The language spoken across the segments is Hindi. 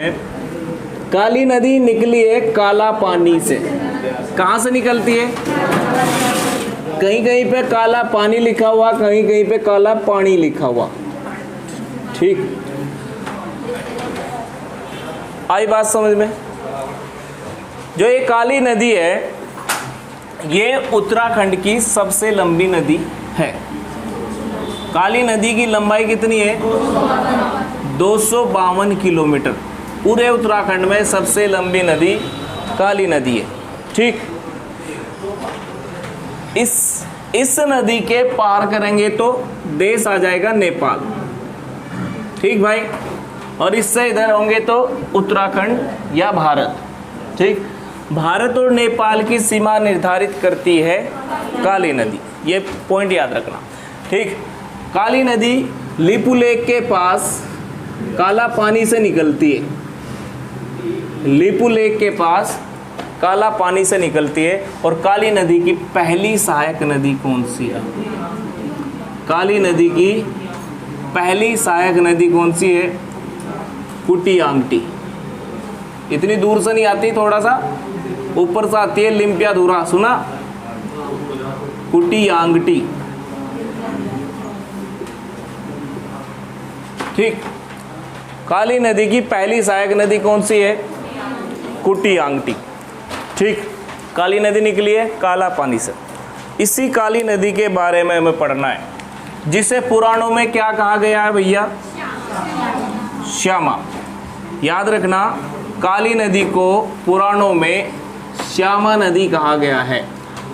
काली नदी निकली है काला पानी से। कहाँ से निकलती है? कहीं कहीं पे काला पानी लिखा हुआ, कहीं कहीं पे काला पानी लिखा हुआ। ठीक, आई बात समझ में? जो ये काली नदी है ये उत्तराखंड की सबसे लंबी नदी है। काली नदी की लंबाई कितनी है? 252 किलोमीटर। पूरे उत्तराखंड में सबसे लंबी नदी काली नदी है। ठीक, इस नदी के पार करेंगे तो देश आ जाएगा नेपाल। ठीक भाई, और इससे इधर होंगे तो उत्तराखंड या भारत। ठीक, भारत और नेपाल की सीमा निर्धारित करती है काली नदी, ये पॉइंट याद रखना। ठीक, काली नदी लिपू लेक के पास काला पानी से निकलती है। लिपू लेक के पास काला पानी से निकलती है। और काली नदी की पहली सहायक नदी कौन सी है? काली नदी की पहली सहायक नदी कौन सी है? कुटियांगटी। इतनी दूर से नहीं आती, थोड़ा सा ऊपर से आती है, लिम्पियाधुरा, सुना? कुटियांगटी। ठीक, काली नदी की पहली सहायक नदी कौन सी है? कुटियांगटी। ठीक, काली नदी निकली है काला पानी से। इसी काली नदी के बारे में हमें पढ़ना है, जिसे पुराणों में क्या कहा गया है भैया? श्यामा। याद रखना, काली नदी को पुराणों में श्यामा नदी कहा गया है।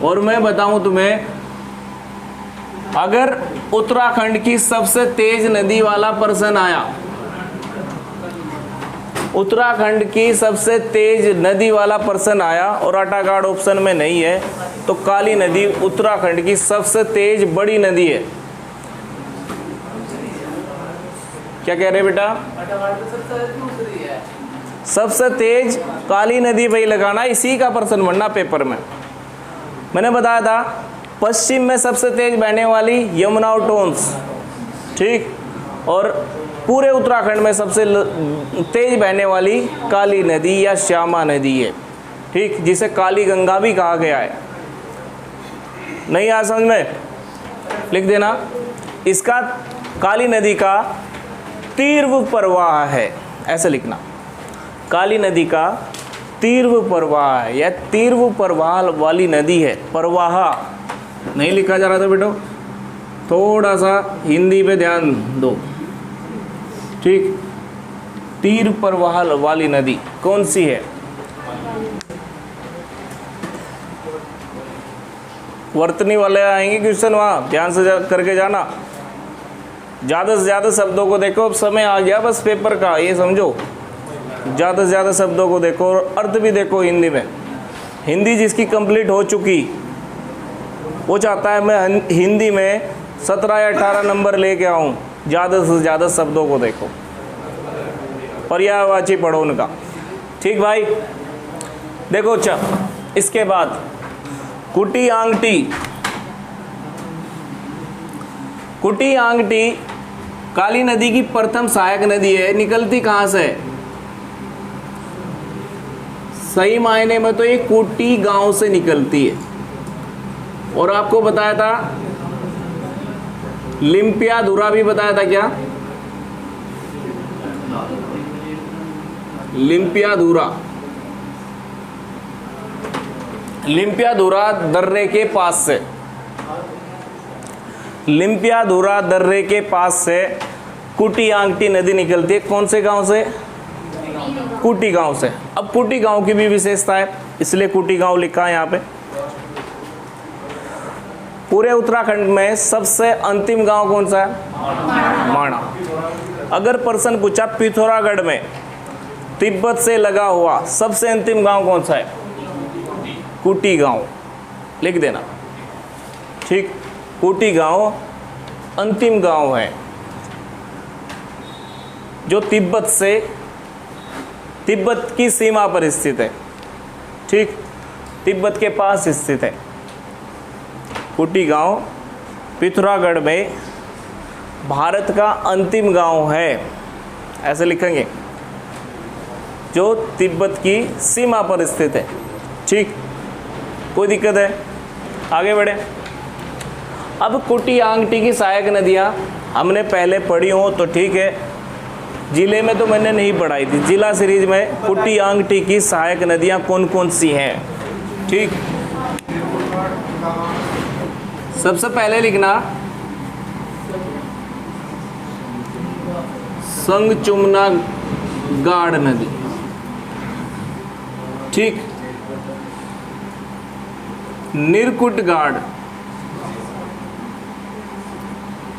और मैं बताऊं तुम्हें, अगर उत्तराखंड की सबसे तेज नदी वाला पर्सन आया, उत्तराखंड की सबसे तेज नदी वाला पर्सन आया और आटा कार्ड ऑप्शन में नहीं है, तो काली नदी उत्तराखंड की सबसे तेज बड़ी नदी है। क्या कह रहे बेटा? सबसे तेज काली नदी भाई लगाना, इसी का पर्सन बनना पेपर में। मैंने बताया था पश्चिम में सबसे तेज बहने वाली यमुना और टोंस। ठीक, और पूरे उत्तराखंड में सबसे तेज बहने वाली काली नदी या श्यामा नदी है। ठीक, जिसे काली गंगा भी कहा गया है। नहीं आ समझ में? लिख देना, इसका काली नदी का तीव्र प्रवाह है, ऐसे लिखना। काली नदी का तीव्र प्रवाह है या तीव्र प्रवाह वाली नदी है। प्रवाह नहीं लिखा जा रहा था बेटो, थोड़ा सा हिंदी पे ध्यान दो। ठीक, तीव्र प्रवाह वाली नदी कौन सी है? वर्तनी वाले आएंगे क्वेश्चन, वहाँ ध्यान से करके जाना। ज़्यादा से ज़्यादा शब्दों को देखो, अब समय आ गया बस पेपर का, ये समझो। ज़्यादा से ज़्यादा शब्दों को देखो और अर्थ भी देखो हिंदी में। हिंदी जिसकी कंप्लीट हो चुकी, वो चाहता है मैं हिंदी में 17 या 18 नंबर लेके आऊँ। ज़्यादा से ज़्यादा शब्दों को देखो, पर्यायवाची पढ़ो उनका। ठीक भाई, देखो। अच्छा, इसके बाद कुटियांगटी। कुटियांगटी काली नदी की प्रथम सहायक नदी है। निकलती कहाँ से? सही मायने में तो ये कुटी गांव से निकलती है। और आपको बताया था लिम्पियाधुरा भी बताया था। क्या? लिम्पियाधुरा। लिम्पियाधुरा दर्रे के पास से, लिम्पियाधुरा दर्रे के पास से कुटियांगटी नदी निकलती है। कौन से गांव से? कुटी गांव से। अब कुटी गांव की भी विशेषता है, इसलिए कुटी गांव लिखा है यहाँ पे। पूरे उत्तराखंड में सबसे अंतिम गांव कौन सा है? माणा। अगर पर्सन पूछा पिथौरागढ़ में तिब्बत से लगा हुआ सबसे अंतिम गांव कौन सा है? कुटी गांव, लिख देना। ठीक, कुटी गांव अंतिम गांव है जो तिब्बत की सीमा पर स्थित है। ठीक, तिब्बत के पास स्थित है। कुटी गांव पिथौरागढ़ में भारत का अंतिम गांव है, ऐसे लिखेंगे। जो तिब्बत की सीमा पर स्थित है। ठीक, कोई दिक्कत है? आगे बढ़े। अब कुटी आंगटी की सहायक नदियाँ हमने पहले पढ़ी हो तो ठीक है, जिले में तो मैंने नहीं पढ़ाई थी। जिला सीरीज में कुटी आंगटी की सहायक नदियाँ कौन कौन सी हैं? ठीक, सबसे पहले लिखना संगचुमना गाड़ नदी। ठीक, निरकुट गाड़,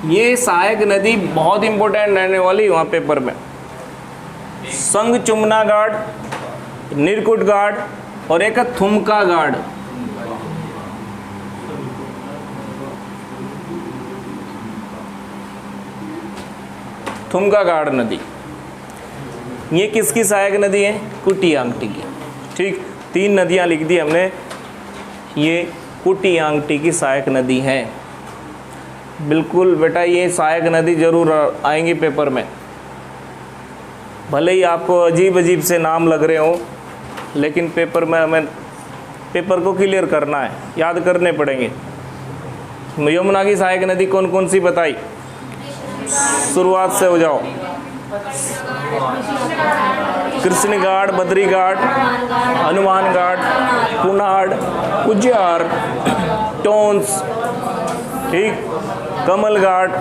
ये सहायक नदी बहुत इंपॉर्टेंट रहने वाली वहां पेपर में। संगचुमना गाड़, निरकुट गाड़ और एक थुमका गाड़। थुमका गाड़ नदी ये किसकी सहायक नदी है? कुटी आंगटी की। ठीक, 3 नदियां लिख दी हमने, ये कुटी आंगटी की सहायक नदी है। बिल्कुल बेटा, ये सहायक नदी जरूर आएंगी पेपर में, भले ही आपको अजीब अजीब से नाम लग रहे हो, लेकिन पेपर में हमें पेपर को क्लियर करना है, याद करने पड़ेंगे। यमुना की सहायक नदी कौन कौन सी बताई? शुरुआत से हो जाओ। कृष्ण घाट, बद्री घाट, हनुमान घाट, पुनाड़, उज्जैर, टोंस, ठीक, कमल घाट,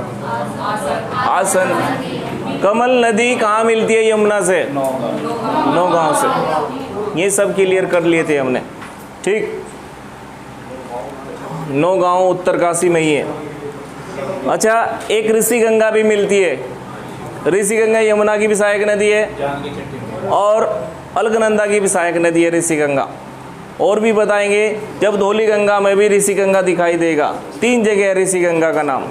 आसन। कमल नदी कहाँ मिलती है यमुना से? नौगांव से। ये सब क्लियर कर लिए थे हमने। ठीक, नौगांव उत्तरकाशी में ही है। अच्छा, एक ऋषि गंगा भी मिलती है। ऋषि गंगा यमुना की भी सहायक नदी है और अलकनंदा की भी सहायक नदी है ऋषि गंगा। और भी बताएंगे जब धौली गंगा में भी ऋषि गंगा दिखाई देगा। 3 जगह है ऋषि गंगा का नाम,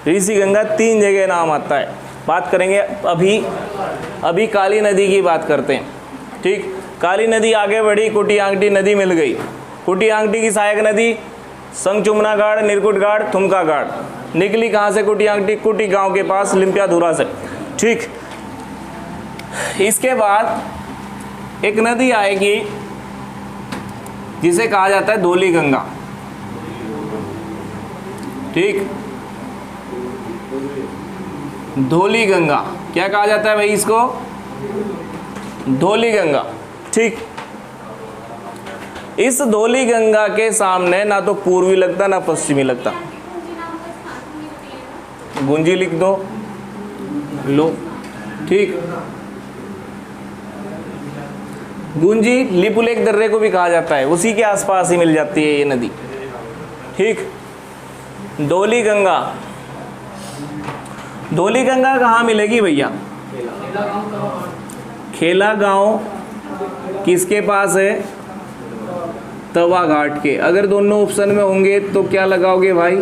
ऋषि गंगा 3 जगह नाम आता है। बात करेंगे अभी काली नदी की बात करते हैं। ठीक, काली नदी आगे बढ़ी, कुटी आंगटी नदी मिल गई। कुटी आंगटी की सहायक नदी संगचुमना गाड़, निरकुट गाड़, थुमका गाड़। निकली कहाँ से कुटी आंगटी? कुटी गांव के पास लिम्पियाधुरा से। ठीक, इसके बाद एक नदी आएगी जिसे कहा जाता है धौली गंगा। ठीक, धौली गंगा क्या कहा जाता है भाई इसको? धौली गंगा। ठीक, इस धौली गंगा के सामने ना तो पूर्वी लगता ना पश्चिमी लगता। गुंजी लिख दो, लो। ठीक, गुंजी लिपुलेख दर्रे को भी कहा जाता है, उसी के आसपास ही मिल जाती है ये नदी। ठीक, धौली गंगा, धौली गंगा कहाँ मिलेगी भैया? खेला गांव किसके पास है? तवा घाट के। अगर दोनों ऑप्शन में होंगे तो क्या लगाओगे भाई?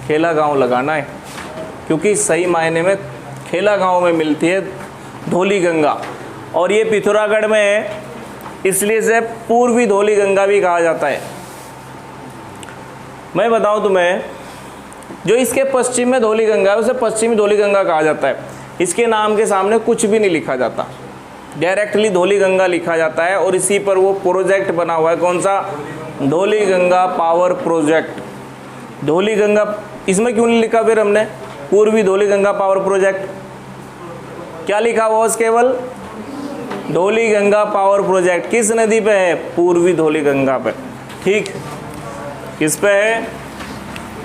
खेला गांव लगाना है, क्योंकि सही मायने में खेला गांव में मिलती है धौली गंगा। और ये पिथौरागढ़ में है, इसलिए से पूर्वी धौली गंगा भी कहा जाता है। मैं बताऊं तुम्हें, जो इसके पश्चिम में धौली गंगा है उसे पश्चिमी धौली गंगा कहा जाता है। इसके नाम के सामने कुछ भी नहीं लिखा जाता, डायरेक्टली धौली गंगा लिखा जाता है। और इसी पर वो प्रोजेक्ट बना हुआ है, कौन सा? Dhauli Ganga power project. धौली गंगा, इसमें क्यों नहीं लिखा फिर हमने पूर्वी धौली गंगा पावर प्रोजेक्ट? क्या लिखा हुआ? केवल धौली गंगा पावर प्रोजेक्ट। किस नदी पे है? पूर्वी धौली गंगा पे। ठीक, किस पे है?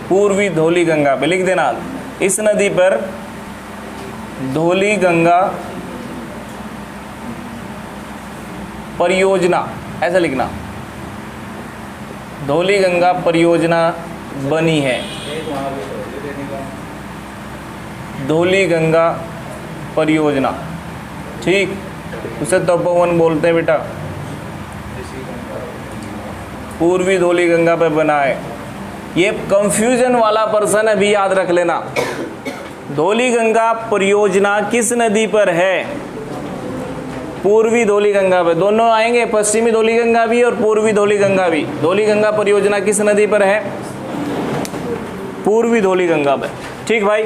पूर्वी धौली गंगा पे। लिख देना, इस नदी पर धौली गंगा परियोजना, ऐसा लिखना, धौली गंगा परियोजना बनी है। धौली गंगा परियोजना। ठीक, उसे तपोवन बोलते हैं बेटा। पूर्वी धौली गंगा पे बना है। ये कंफ्यूजन वाला पर्सन अभी याद रख लेना। धौली गंगा परियोजना किस नदी पर है? पूर्वी धौली गंगा पे। दोनों आएंगे, पश्चिमी धौली गंगा भी और पूर्वी धौली गंगा भी। धौली गंगा परियोजना किस नदी पर है? पूर्वी धौली गंगा पे। ठीक भाई,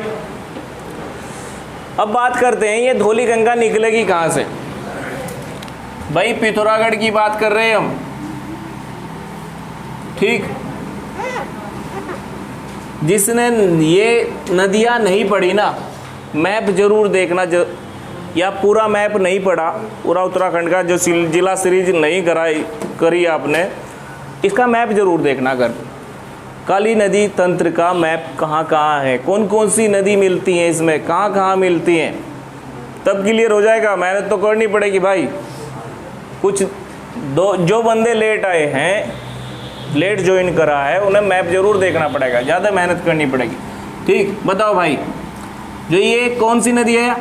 अब बात करते हैं ये धौली गंगा निकलेगी कहाँ से। भाई पिथौरागढ़ की बात कर रहे हैं हम, ठीक। जिसने ये नदियाँ नहीं पढ़ी ना, मैप जरूर देखना या पूरा मैप नहीं पढ़ा, पूरा उत्तराखंड का जो जिला सीरीज नहीं करी आपने, इसका मैप जरूर देखना कर। काली नदी तंत्र का मैप कहाँ कहाँ है, कौन कौन सी नदी मिलती हैं इसमें, कहाँ कहाँ मिलती हैं, तब क्लियर हो जाएगा। मेहनत तो करनी पड़ेगी भाई। कुछ जो बंदे लेट आए हैं, लेट ज्वाइन करा है, उन्हें मैप जरूर देखना पड़ेगा, ज़्यादा मेहनत करनी पड़ेगी, ठीक। बताओ भाई, जो ये कौन सी नदी है,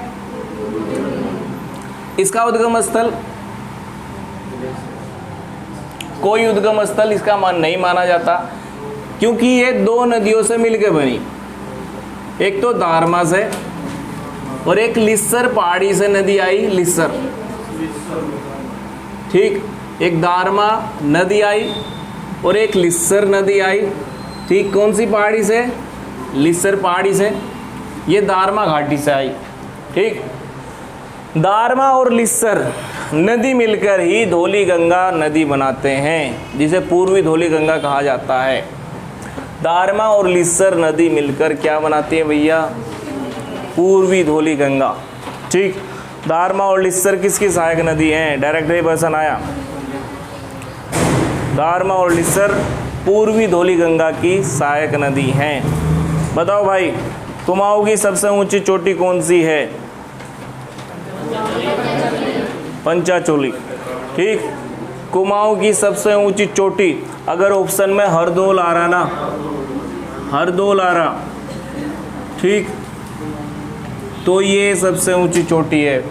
इसका उद्गम स्थल, कोई उद्गम स्थल इसका नहीं माना जाता, क्योंकि ये दो नदियों से मिलकर बनी। एक तो दारमा से और एक लिस्सर पहाड़ी से नदी आई, लिस्सर, ठीक। एक दारमा नदी आई और एक लिस्सर नदी आई, ठीक। कौन सी पहाड़ी से, लिस्सर पहाड़ी से, ये दारमा घाटी से आई, ठीक। दारमा और लिस्सर नदी मिलकर ही धौली गंगा नदी बनाते हैं, जिसे पूर्वी धौली गंगा कहा जाता है। दारमा और लिस्सर नदी मिलकर क्या बनाती है भैया, पूर्वी धौली गंगा, ठीक। दारमा और लिस्सर किसकी सहायक नदी हैं, डायरेक्ट क्वेश्चन आया। दारमा और लिस्सर पूर्वी धौली गंगा की सहायक नदी हैं। बताओ भाई, कुमाऊं की सबसे ऊंची चोटी कौन सी है, पंचाचोली, ठीक। कुमाऊं की सबसे ऊंची चोटी, अगर ऑप्शन में हरदोल आ रहा ना, हरदोल आ रहा, ठीक, तो ये सबसे ऊंची चोटी है,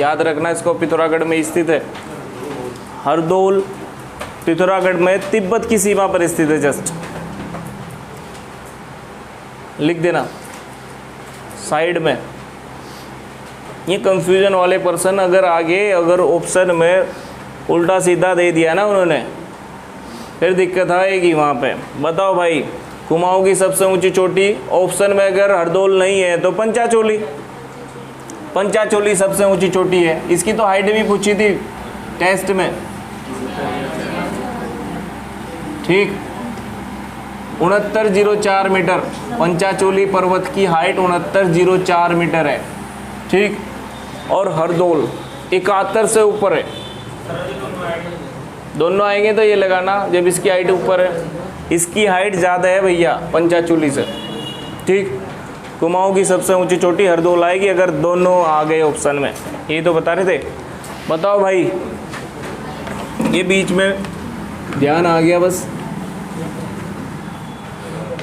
याद रखना इसको। पिथौरागढ़ में स्थित है हरदोल, पिथौरागढ़ में तिब्बत की सीमा पर स्थित है, जस्ट लिख देना साइड में। ये कंफ्यूजन वाले पर्सन अगर आगे अगर ऑप्शन में उल्टा सीधा दे दिया ना उन्होंने, फिर दिक्कत आएगी वहाँ पे। बताओ भाई, कुमाऊं की सबसे ऊंची चोटी, ऑप्शन में अगर हरदोल नहीं है तो पंचाचोली, पंचाचोली सबसे ऊंची चोटी है। इसकी तो हाइट भी पूछी थी टेस्ट में, ठीक। 6904 मीटर, पंचाचोली पर्वत की हाइट 6904 मीटर है, ठीक। और हरदोल 71 से ऊपर है, दोनों आएंगे तो ये लगाना जब इसकी हाइट ऊपर है। इसकी हाइट ज़्यादा है भैया पंचाचोली से, ठीक। कुमाऊं की सबसे ऊंची चोटी हरदोल आएगी अगर दोनों आ गए ऑप्शन में, ये तो बता रहे थे। बताओ भाई, ये बीच में ध्यान आ गया बस।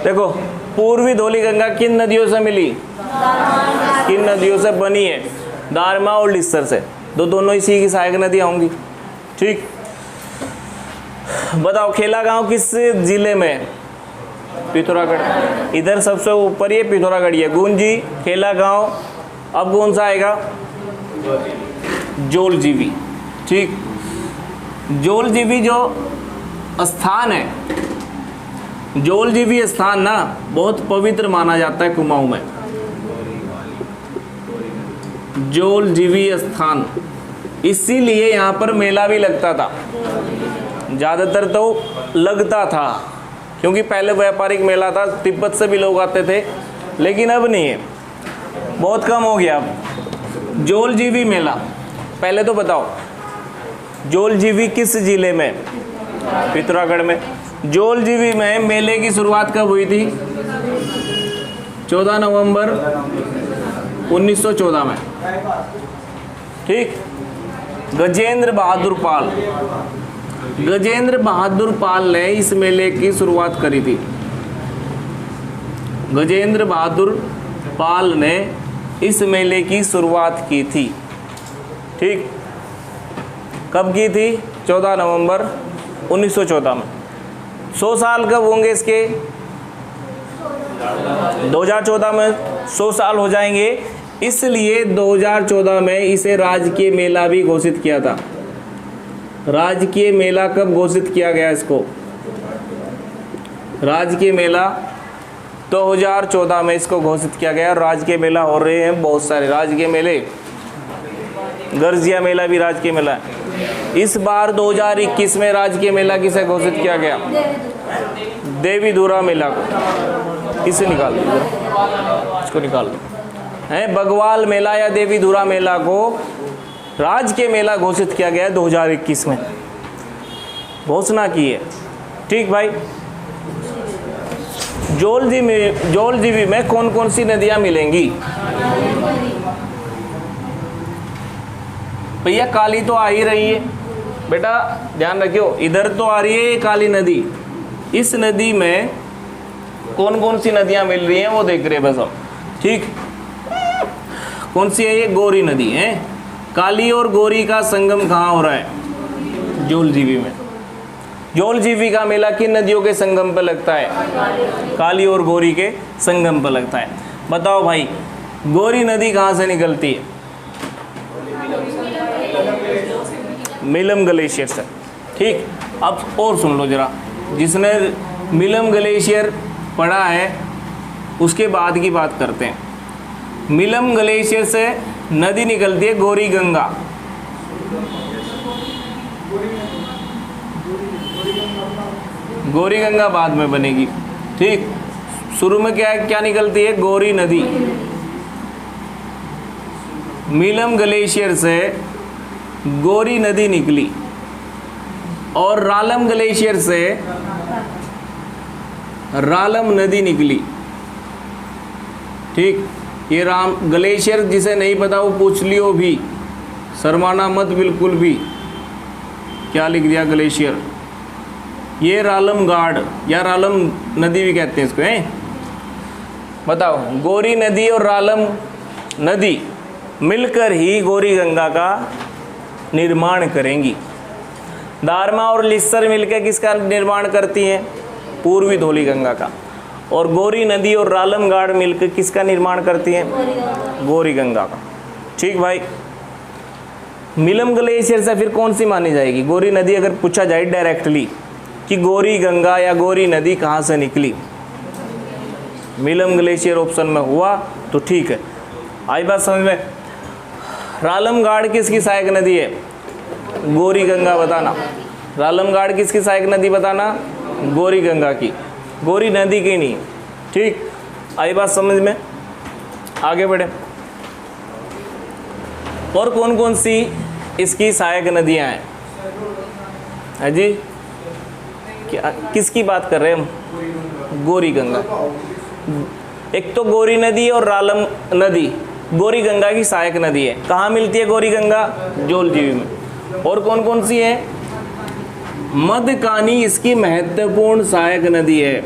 देखो, पूर्वी धौली गंगा किन नदियों से मिली, किन नदियों से बनी है, दारमा और लिस्सर से, दोनों इसी की सहायक नदियाँ होंगी, ठीक। बताओ, खेला गांव किस जिले में, पिथौरागढ़। इधर सबसे ऊपर ये पिथौरागढ़ है, गुंजी, खेला गांव। अब कौन सा आएगा, जोलजीबी, ठीक। जोलजीबी जो स्थान है, जोलजीबी स्थान ना बहुत पवित्र माना जाता है कुमाऊं में। जोलजीबी स्थान, इसीलिए यहाँ पर मेला भी लगता था, ज़्यादातर तो लगता था, क्योंकि पहले व्यापारिक मेला था, तिब्बत से भी लोग आते थे, लेकिन अब नहीं है, बहुत कम हो गया अब। जोलजीबी मेला, पहले तो बताओ जोलजीबी किस जिले में, पिथौरागढ़ में। जोलजीबी में मेले की शुरुआत कब हुई थी, 14 नवंबर 1914 में, ठीक। गजेंद्र बहादुर पाल, गजेंद्र बहादुर पाल ने इस मेले की शुरुआत करी थी। गजेंद्र बहादुर पाल ने इस मेले की शुरुआत की थी, ठीक। कब की थी, 14 नवंबर 1914 में। 100 साल कब होंगे इसके, 2014 में 100 साल हो जाएंगे, इसलिए 2014 में इसे राजकीय मेला भी घोषित किया था। राजकीय मेला कब घोषित किया गया इसको, राजकीय मेला 2014 में इसको घोषित किया गया। और राजकीय मेला हो रहे हैं बहुत सारे राजकीय मेले, गर्जिया मेला भी राजकीय मेला है। इस बार 2021 में राजकीय मेला किसे घोषित किया गया? देवीधुरा मेला को। इसे निकाल दो, इसको निकाल दो। है बगवाल मेला या देवीधुरा मेला को राजकीय मेला घोषित किया गया 2021 में, घोषणा की है। ठीक भाई। जौलजीबी में कौन कौन सी नदियां मिलेंगी? भैया काली तो आ ही रही है, बेटा ध्यान रखियो, इधर तो आ रही है ये काली नदी। इस नदी में कौन कौन सी नदियां मिल रही हैं वो देख रहे हैं बस अब। ठीक, कौन सी है ये? गौरी नदी है। काली और गौरी का संगम कहाँ हो रहा है? जौलजीबी में। जौलजीबी का मेला किन नदियों के संगम पर लगता है? काली और गौरी के संगम पर लगता है। बताओ भाई, गौरी नदी कहाँ से निकलती है? मिलम ग्लेशियर से। ठीक, अब और सुन लो जरा, जिसने मिलम ग्लेशियर पढ़ा है उसके बाद की बात करते हैं। मिलम ग्लेशियर से नदी निकलती है गौरी गंगा। गौरी गंगा बाद में बनेगी। ठीक, शुरू में क्या निकलती है? गौरी नदी। मिलम ग्लेशियर से गौरी नदी निकली और रालम ग्लेशियर से रालम नदी निकली। ठीक, ये राम ग्लेशियर जिसे नहीं पता वो पूछ लियो भी, शर्माना मत बिल्कुल भी। क्या लिख दिया? ग्लेशियर। ये रालम गाड या रालम नदी भी कहते हैं इसको, हैं? बताओ, गौरी नदी और रालम नदी मिलकर ही गौरी गंगा का निर्माण करेंगी। दारमा और लिस्सर मिलकर किसका निर्माण करती हैं? पूर्वी धौली गंगा का। और गौरी नदी और रालम गाड मिलकर किसका निर्माण करती हैं? गौरी गंगा का। ठीक भाई। मिलम ग्लेशियर से फिर कौन सी मानी जाएगी? गौरी नदी अगर पूछा जाए डायरेक्टली कि गौरी गंगा या गौरी नदी कहाँ से निकली, मिलम ग्लेशियर ऑप्शन में हुआ तो ठीक है। आई बात समझ में? रालम गाड किसकी सहायक नदी है? गौरी गंगा बताना। रालम गाड किसकी सहायक नदी बताना? गौरी गंगा की, गौरी नदी की नहीं। ठीक, आई बात समझ में? आगे बढ़े। और कौन कौन सी इसकी सहायक नदियां हैं? है जी, क्या किसकी बात कर रहे हैं हम? गौरी गंगा। एक तो गौरी नदी और रालम नदी गौरी गंगा की सहायक नदी है। कहाँ मिलती है गौरी गंगा? जौलजीबी में। और कौन कौन सी है? मदकानी इसकी महत्वपूर्ण सहायक नदी है।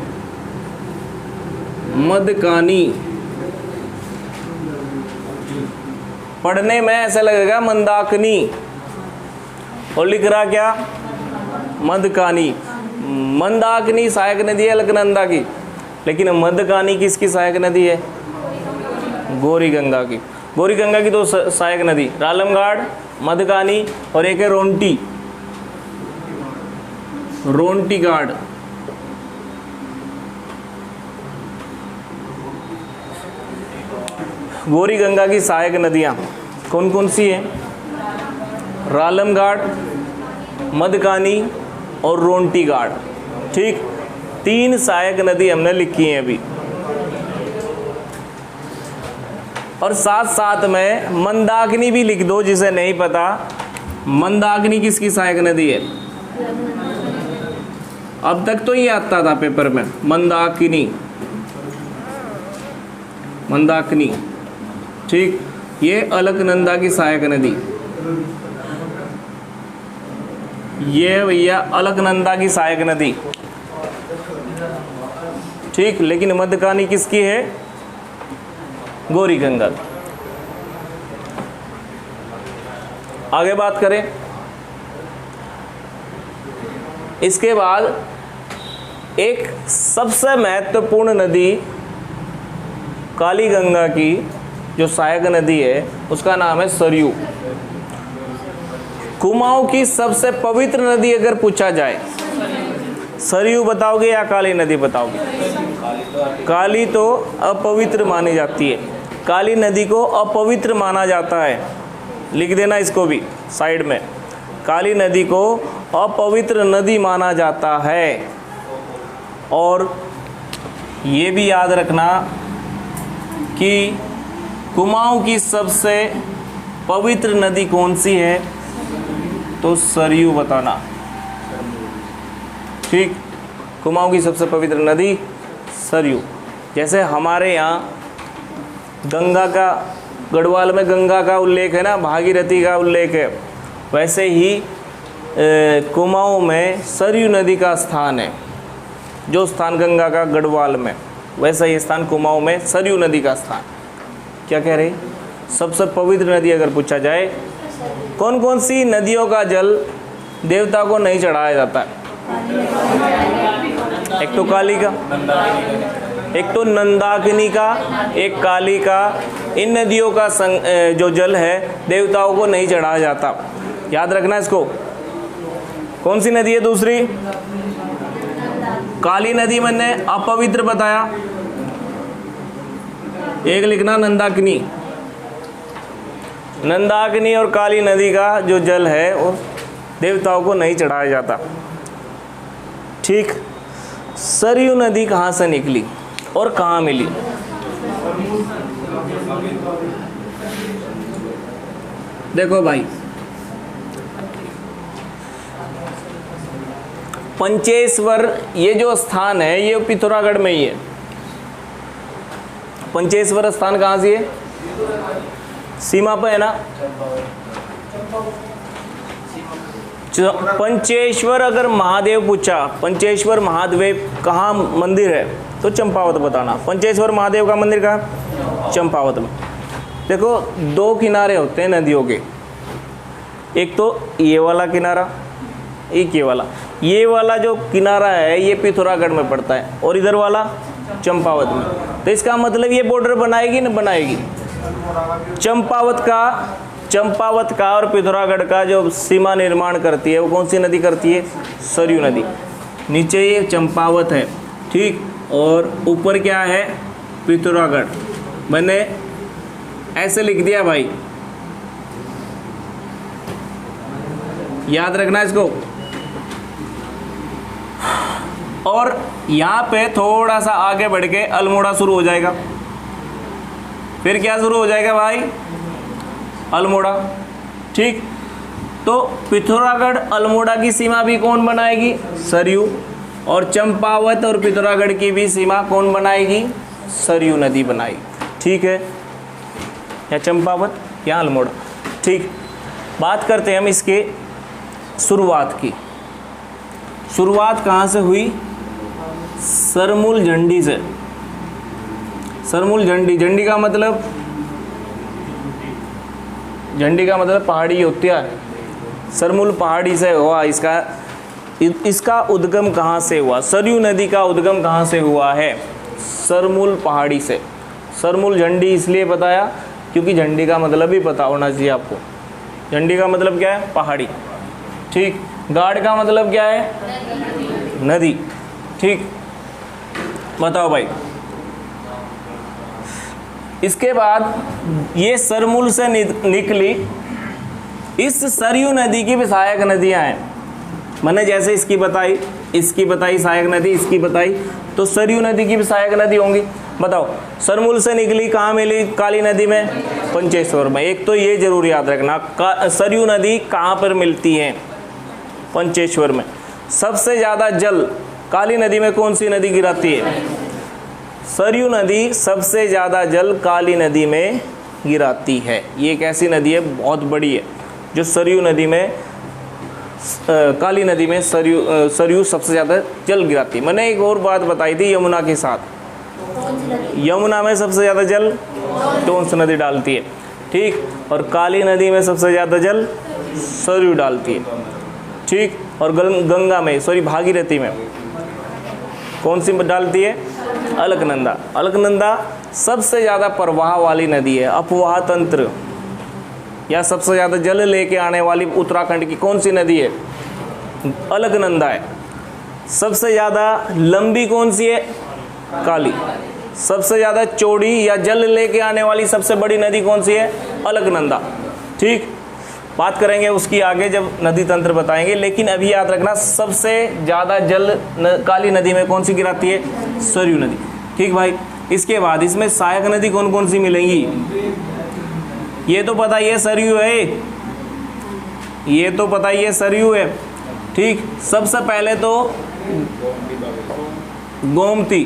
मदकानी पढ़ने में ऐसा लगेगा मंदाकिनी, और लिख रहा क्या? मदकानी। मंदाकिनी सहायक नदी है अलकनंदा की, लेकिन मदकानी किसकी सहायक नदी है? गौरी गंगा की। गौरी गंगा की दो सहायक नदी, रालमगाड, मदकानी, और एक है रोंटी, रोंटी गाड। गौरी गंगा की सहायक नदियाँ कौन कौन सी हैं? रालमगाड, मदकानी और रोंटी गाड। ठीक, तीन सहायक नदी हमने लिखी हैं अभी। और साथ साथ में मंदाकिनी भी लिख दो जिसे नहीं पता। मंदाकिनी किसकी सहायक नदी है? अब तक तो ये आता था पेपर में, मंदाकिनी, मंदाकिनी। ठीक, ये अलकनंदा की सहायक नदी, ये भैया अलकनंदा की सहायक नदी। ठीक, लेकिन मदकानी किसकी है? गौरी गंगा। आगे बात करें, इसके बाद एक सबसे महत्वपूर्ण नदी काली गंगा की जो सहायक नदी है उसका नाम है सरयू। कुमाऊं की सबसे पवित्र नदी अगर पूछा जाए, सरयू बताओगे या काली नदी बताओगे? काली तो अपवित्र मानी जाती है, काली नदी को अपवित्र माना जाता है। लिख देना इसको भी साइड में, काली नदी को अपवित्र नदी माना जाता है। और ये भी याद रखना कि कुमाऊं की सबसे पवित्र नदी कौन सी है, तो सरयू बताना। ठीक, कुमाऊं की सबसे पवित्र नदी सरयू। जैसे हमारे यहाँ गंगा का, गढ़वाल में गंगा का उल्लेख है ना, भागीरथी का उल्लेख है, वैसे ही कुमाऊं में सरयू नदी का स्थान है। जो स्थान गंगा का गढ़वाल में, वैसा ही स्थान कुमाऊं में सरयू नदी का स्थान। क्या कह रहे, सबसे पवित्र नदी अगर पूछा जाए, कौन कौन सी नदियों का जल देवता को नहीं चढ़ाया जाता है? एक तो काली का, एक तो नंदाकिनी का, एक काली का। इन नदियों का जो जल है देवताओं को नहीं चढ़ाया जाता। याद रखना इसको। कौन सी नदी है दूसरी? काली नदी मैंने अपवित्र बताया, एक लिखना नंदाकिनी। नंदाकिनी और काली नदी का जो जल है वो देवताओं को नहीं चढ़ाया जाता। ठीक, सरयू नदी कहाँ से निकली और कहाँ मिली? देखो भाई, पंचेश्वर ये जो स्थान है ये पिथौरागढ़ में ही है। पंचेश्वर स्थान कहाँ से है? सीमा पे है ना। पंचेश्वर अगर महादेव पूछा, पंचेश्वर महादेव कहाँ मंदिर है, तो चंपावत बताना। पंचेश्वर महादेव का मंदिर कहाँ? चंपावत में। देखो, दो किनारे होते हैं नदियों के, एक तो ये वाला किनारा, एक ये वाला जो किनारा है ये पिथौरागढ़ में पड़ता है, और इधर वाला चंपावत में। तो इसका मतलब ये बॉर्डर बनाएगी न बनाएगी? चंपावत का और पिथौरागढ़ का जो सीमा निर्माण करती है वो कौन सी नदी करती है? सरयू नदी। नीचे ये चंपावत है, ठीक, और ऊपर क्या है? पिथौरागढ़। मैंने ऐसे लिख दिया भाई, याद रखना इसको। और यहाँ पे थोड़ा सा आगे बढ़ के अल्मोड़ा शुरू हो जाएगा। फिर क्या शुरू हो जाएगा भाई? अल्मोड़ा। ठीक, तो पिथौरागढ़ अल्मोड़ा की सीमा भी कौन बनाएगी? सरयू। और चंपावत और पिथौरागढ़ की भी सीमा कौन बनाएगी? सरयू नदी बनाएगी। ठीक है, या चंपावत या अल्मोड़ा। ठीक, बात करते हैं हम इसके शुरुआत की। शुरुआत कहाँ से हुई? सरमूल झंडी से। सरमूल झंडी, झंडी का मतलब पहाड़ी होती है। सरमूल पहाड़ी से हुआ। इसका उद्गम कहाँ से हुआ? सरयू नदी का उद्गम कहाँ से हुआ है? सरमूल पहाड़ी से। सरमूल झंडी इसलिए बताया क्योंकि झंडी का मतलब ही पता होना चाहिए आपको। झंडी का मतलब क्या है? पहाड़ी। ठीक, गाड़ का मतलब क्या है? नदी। ठीक, बताओ भाई। इसके बाद ये सरमूल से निकली, इस सरयू नदी की भी सहायक नदियां हैं। मैंने जैसे इसकी बताई सहायक नदी, इसकी बताई, तो सरयू नदी की भी सहायक नदी होंगी। बताओ, सरमूल से निकली, कहाँ मिली? काली नदी में, पंचेश्वर में। एक तो ये जरूर याद रखना, सरयू नदी कहाँ पर मिलती है? पंचेश्वर में। सबसे ज़्यादा जल काली नदी में कौन सी नदी गिराती है? सरयू नदी सबसे ज़्यादा जल काली नदी में गिराती है। ये एक ऐसी नदी है, बहुत बड़ी है, जो सरयू नदी में, काली नदी में सरयू सबसे ज़्यादा जल गिराती है। मैंने एक और बात बताई थी यमुना के साथ। यमुना में सबसे ज़्यादा जल टोंस नदी डालती है। ठीक, और काली नदी में सबसे ज़्यादा जल सरयू डालती है। ठीक, और गंगा में, भागीरथी में कौन सी डालती है? अलकनंदा। अलकनंदा सबसे ज़्यादा प्रवाह वाली नदी है। अपवाह तंत्र या सबसे ज़्यादा जल लेके आने वाली उत्तराखंड की कौन सी नदी है? अलकनंदा है। सबसे ज़्यादा लंबी कौन सी है? काली। सबसे ज़्यादा चौड़ी या जल लेके आने वाली सबसे बड़ी नदी कौन सी है? अलकनंदा। ठीक, बात करेंगे उसकी आगे जब नदी तंत्र बताएंगे, लेकिन अभी याद रखना सबसे ज़्यादा जल काली नदी में कौन सी गिराती है? सरयू नदी। ठीक भाई, इसके बाद इसमें सहायक नदी कौन कौन सी मिलेंगी? ये तो पता ही है सरयू है, ये तो पता ही है सरयू है। ठीक, सबसे पहले तो गोमती।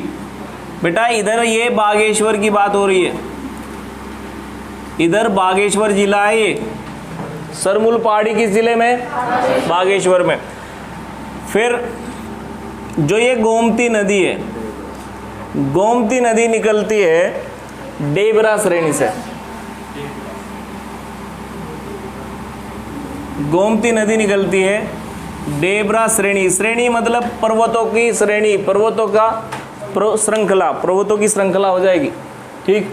बेटा इधर ये बागेश्वर की बात हो रही है, इधर बागेश्वर जिला है ये। सरमूल पहाड़ी किस जिले में? बागेश्वर में। फिर जो ये गोमती नदी है, गोमती नदी निकलती है डेबरा श्रेणी से। गोमती नदी निकलती है डेबरा श्रेणी। श्रेणी मतलब पर्वतों की श्रेणी, पर्वतों का श्रृंखला, पर्वतों की श्रृंखला हो जाएगी। ठीक,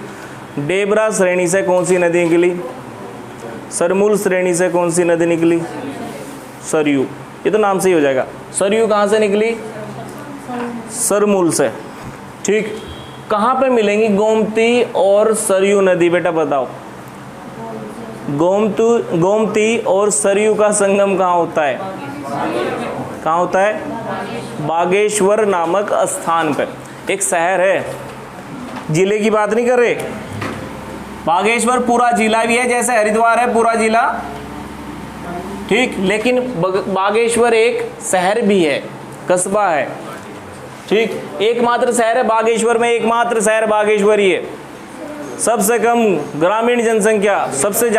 डेबरा श्रेणी से कौन सी नदी निकली? सरमूल श्रेणी से कौन सी नदी निकली? सरयू। ये तो नाम से ही हो जाएगा। सरयू कहाँ से निकली? सरमूल से। ठीक, कहाँ पे मिलेंगी गोमती और सरयू नदी? बेटा बताओ, गोमती और सरयू का संगम कहाँ होता है? कहाँ होता है? बागेश्वर नामक स्थान पर। एक शहर है, जिले की बात नहीं कर रहे। बागेश्वर पूरा जिला भी है, जैसे हरिद्वार है पूरा जिला। ठीक, लेकिन बागेश्वर एक शहर भी है, कस्बा है। ठीक, एकमात्र शहर है बागेश्वर में, एकमात्र शहर बागेश्वर ही है। सबसे कम ग्रामीण जनसंख्या, सबसे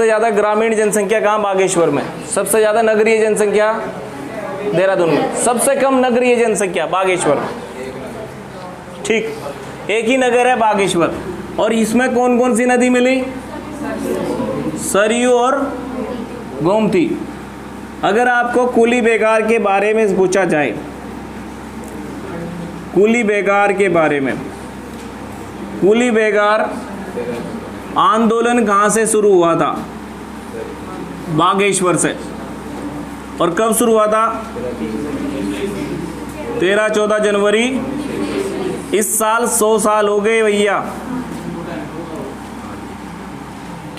ज़्यादा ग्रामीण जनसंख्या कहाँ? बागेश्वर में। सबसे ज़्यादा नगरीय जनसंख्या देहरादून में। सबसे कम नगरीय जनसंख्या बागेश्वर। ठीक, एक ही नगर है बागेश्वर। और इसमें कौन कौन सी नदी मिली? सरयू और गोमती। अगर आपको कुली बेगार के बारे में पूछा जाए, कुली बेगार के बारे में, कुली बेगार आंदोलन कहाँ से शुरू हुआ था? बागेश्वर से। और कब शुरू हुआ था? 13-14 जनवरी। इस साल 100 साल हो गए भैया।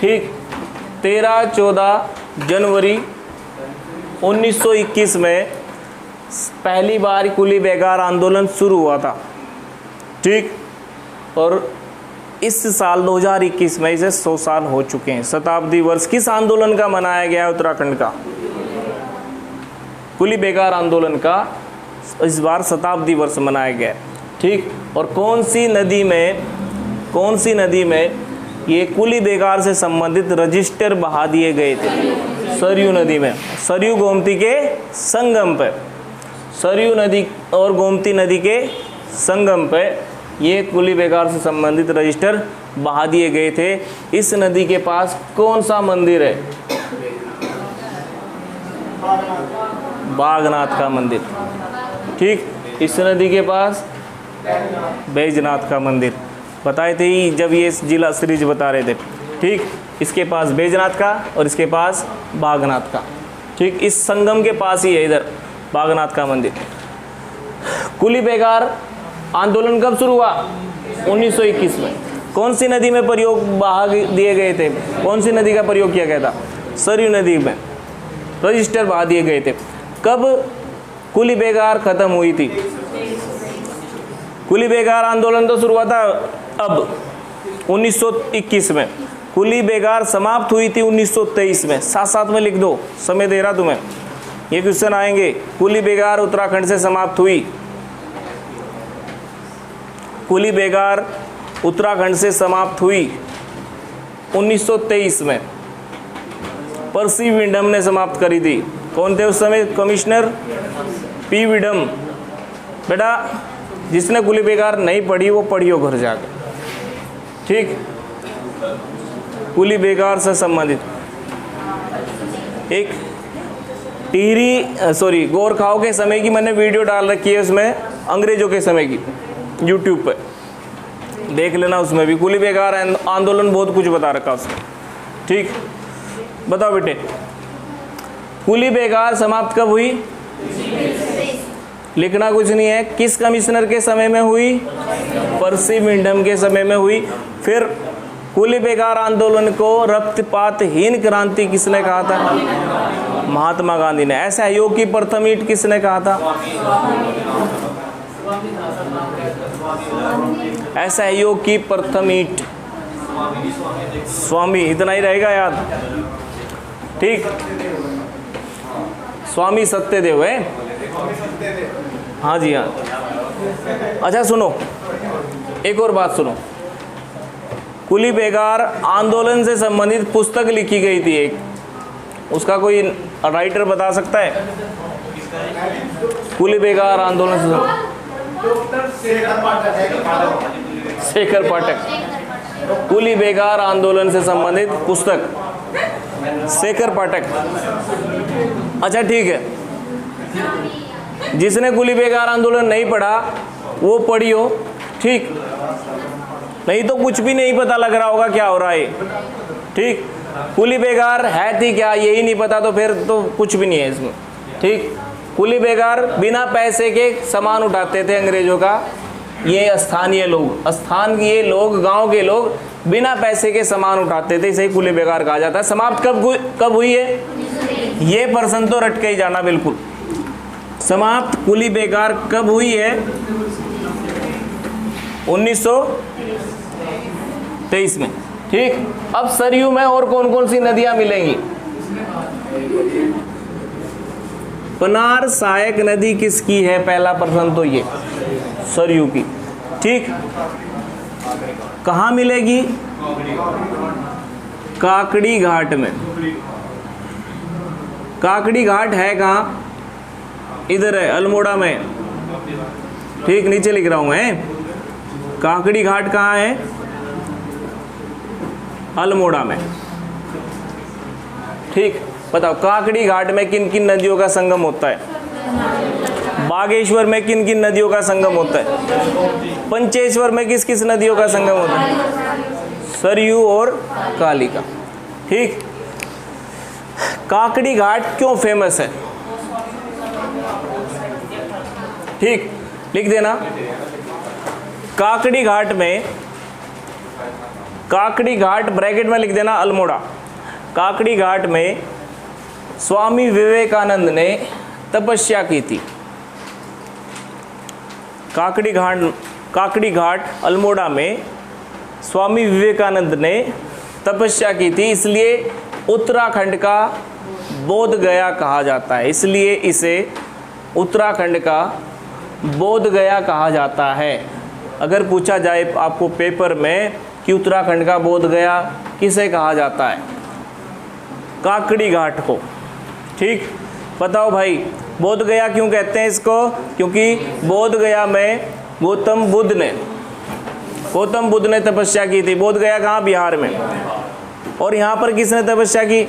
ठीक, 13-14 जनवरी 1921 में पहली बार कुली बेगार आंदोलन शुरू हुआ था। ठीक, और इस साल 2021 में इसे 100 साल हो चुके हैं। शताब्दी वर्ष किस आंदोलन का मनाया गया है? उत्तराखंड का कुली बेगार आंदोलन का इस बार शताब्दी वर्ष मनाया गया है। ठीक, और कौन सी नदी में ये कुली बेगार से संबंधित रजिस्टर बहा दिए गए थे? सरयू नदी में, सरयू गोमती के संगम पर। सरयू नदी और गोमती नदी के संगम पर ये कुली बेगार से संबंधित रजिस्टर बहा दिए गए थे। इस नदी के पास कौन सा मंदिर है? बागनाथ का मंदिर। ठीक, इस नदी के पास बैजनाथ का मंदिर बताए थे जब ये जिला सीरीज बता रहे थे। ठीक, इसके पास बैजनाथ का और इसके पास बागनाथ का। ठीक, इस संगम के पास ही है इधर बागनाथ का मंदिर। कुली बेगार आंदोलन कब शुरू हुआ? 1921 में। कौन सी नदी में प्रयोग बहा दिए गए थे? कौन सी नदी का प्रयोग किया गया था? सरयू नदी में रजिस्टर बहा दिए गए थे। कब कुली बेगार खत्म हुई थी? कुली बेगार आंदोलन तो शुरू हुआ था अब 1921 में। कुली बेगार समाप्त हुई थी 1923 में। साथ में लिख दो, समय दे रहा तुम्हें, ये क्वेश्चन आएंगे। कुली बेगार उत्तराखंड से समाप्त हुई। कुली बेगार उत्तराखंड से समाप्त हुई 1923 में। पर्सी विंडम ने समाप्त करी थी। कौन थे उस समय? कमिश्नर पी विडम। बेटा जिसने कुली बेगार नहीं पढ़ी वो पढ़ियो घर जाकर। ठीक, कुली बेगार से संबंधित एक गोरखाओं के समय की मैंने वीडियो डाल रखी है, उसमें अंग्रेजों के समय की, यूट्यूब पे देख लेना। उसमें भी कुली बेगार आंदोलन बहुत कुछ बता रखा उसमें। ठीक, बताओ बेटे, कुली बेगार समाप्त कब हुई? लिखना कुछ नहीं है। किस कमिश्नर के समय में हुई? पर्सी मिंटम के समय में हुई। फिर कुली बेगार आंदोलन को रक्तपातहीन क्रांति किसने कहा था? महात्मा गांधी ने। असहयोग की प्रथम ईंट किसने कहा था? असहयोग की प्रथम ईंट स्वामी, इतना ही रहेगा याद, ठीक। स्वामी सत्यदेव है। हाँ जी हाँ। अच्छा सुनो, एक और बात सुनो। कुली बेगार आंदोलन से संबंधित पुस्तक लिखी गई थी एक, उसका कोई राइटर बता सकता है? कुली बेगार आंदोलन से शेखर पाठक। कुली बेगार आंदोलन से संबंधित पुस्तक शेखर पाठक। अच्छा ठीक है, जिसने कुली बेगार आंदोलन नहीं पढ़ा वो पढ़ियो, ठीक। नहीं तो कुछ भी नहीं पता लग रहा होगा क्या हो रहा है, ठीक। कुली बेगार है थी क्या यही नहीं पता तो फिर तो कुछ भी नहीं है इसमें, ठीक। कुली बेगार बिना पैसे के सामान उठाते थे अंग्रेजों का। ये स्थानीय लोग, स्थान के लोग, गांव के लोग बिना पैसे के सामान उठाते थे, इसे कुली बेगार कहा जाता है। समाप्त कब हुई है? ये प्रश्न तो रट के ही जाना बिल्कुल। समाप्त कुली बेगार कब हुई है? 1923 में, ठीक। अब सरयू में और कौन कौन सी नदियां मिलेंगी? पनार सहायक नदी किसकी है? पहला प्रश्न तो ये सरयू की, ठीक। कहाँ मिलेगी? काकड़ी घाट में। काकड़ी घाट है कहाँ? इधर है, अल्मोड़ा में, ठीक। नीचे लिख रहा हूं मैं, काकड़ी घाट कहाँ है? अल्मोड़ा में, ठीक। बताओ काकड़ी घाट में किन किन नदियों का संगम होता है? बागेश्वर में किन किन नदियों का संगम होता है? पंचेश्वर में किस किस नदियों का संगम होता है? सरयू और काली का, ठीक। काकड़ी घाट क्यों फेमस है? ठीक, लिख देना। काकड़ी घाट में, काकड़ी घाट ब्रैकेट में लिख देना अल्मोड़ा। काकड़ी घाट में स्वामी विवेकानंद ने तपस्या की थी। काकड़ी घाट अल्मोड़ा में स्वामी विवेकानंद ने तपस्या की थी, इसलिए उत्तराखंड का बोध गया कहा जाता है। इसलिए इसे उत्तराखंड का बोध गया कहा जाता है। अगर पूछा जाए आपको पेपर में कि उत्तराखंड का बोध गया किसे कहा जाता है? काकड़ी घाट को, ठीक। बताओ भाई, बोध गया क्यों कहते हैं इसको? क्योंकि बोध गया में गौतम बुद्ध ने तपस्या की थी। बोध गया कहाँ? बिहार में। और यहाँ पर किसने तपस्या की?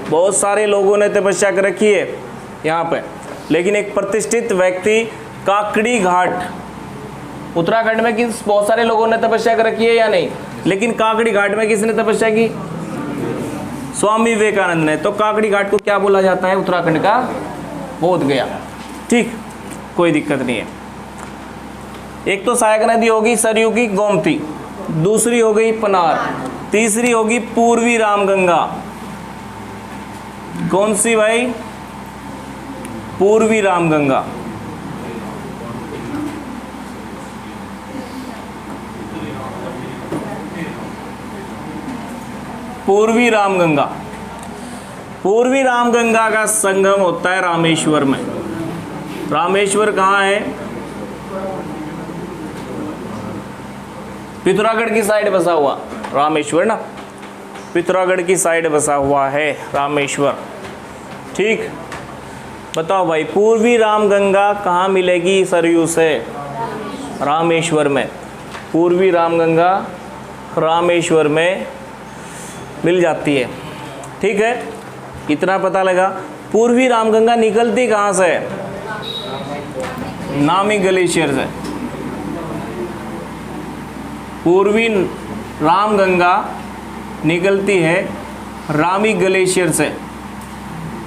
बहुत सारे लोगों ने तपस्या कर रखी है यहाँ पे, लेकिन एक प्रतिष्ठित व्यक्ति काकड़ी घाट, उत्तराखंड में किस बहुत सारे लोगों ने तपस्या कर रखी है या नहीं, लेकिन काकड़ी घाट में किसने तपस्या की? स्वामी विवेकानंद ने। तो काकड़ी घाट को क्या बोला जाता है? उत्तराखंड का बोध गया, ठीक। कोई दिक्कत नहीं है। एक तो सहायक नदी होगी सरयू की गोमती, दूसरी हो गई पनार, तीसरी होगी पूर्वी रामगंगा। कौन सी भाई? पूर्वी रामगंगा। पूर्वी रामगंगा। पूर्वी रामगंगा का संगम होता है रामेश्वर में। रामेश्वर कहाँ है? पिथौरागढ़ की साइड बसा हुआ रामेश्वर ना, पिथौरागढ़ की साइड बसा हुआ है रामेश्वर, ठीक। बताओ भाई, पूर्वी रामगंगा कहाँ मिलेगी सरयू से? रामेश्वर में। पूर्वी रामगंगा रामेश्वर में मिल जाती है, ठीक है। इतना पता लगा। पूर्वी रामगंगा निकलती कहाँ से? नामी ग्लेशियर से। पूर्वी रामगंगा निकलती है रामी ग्लेशियर से।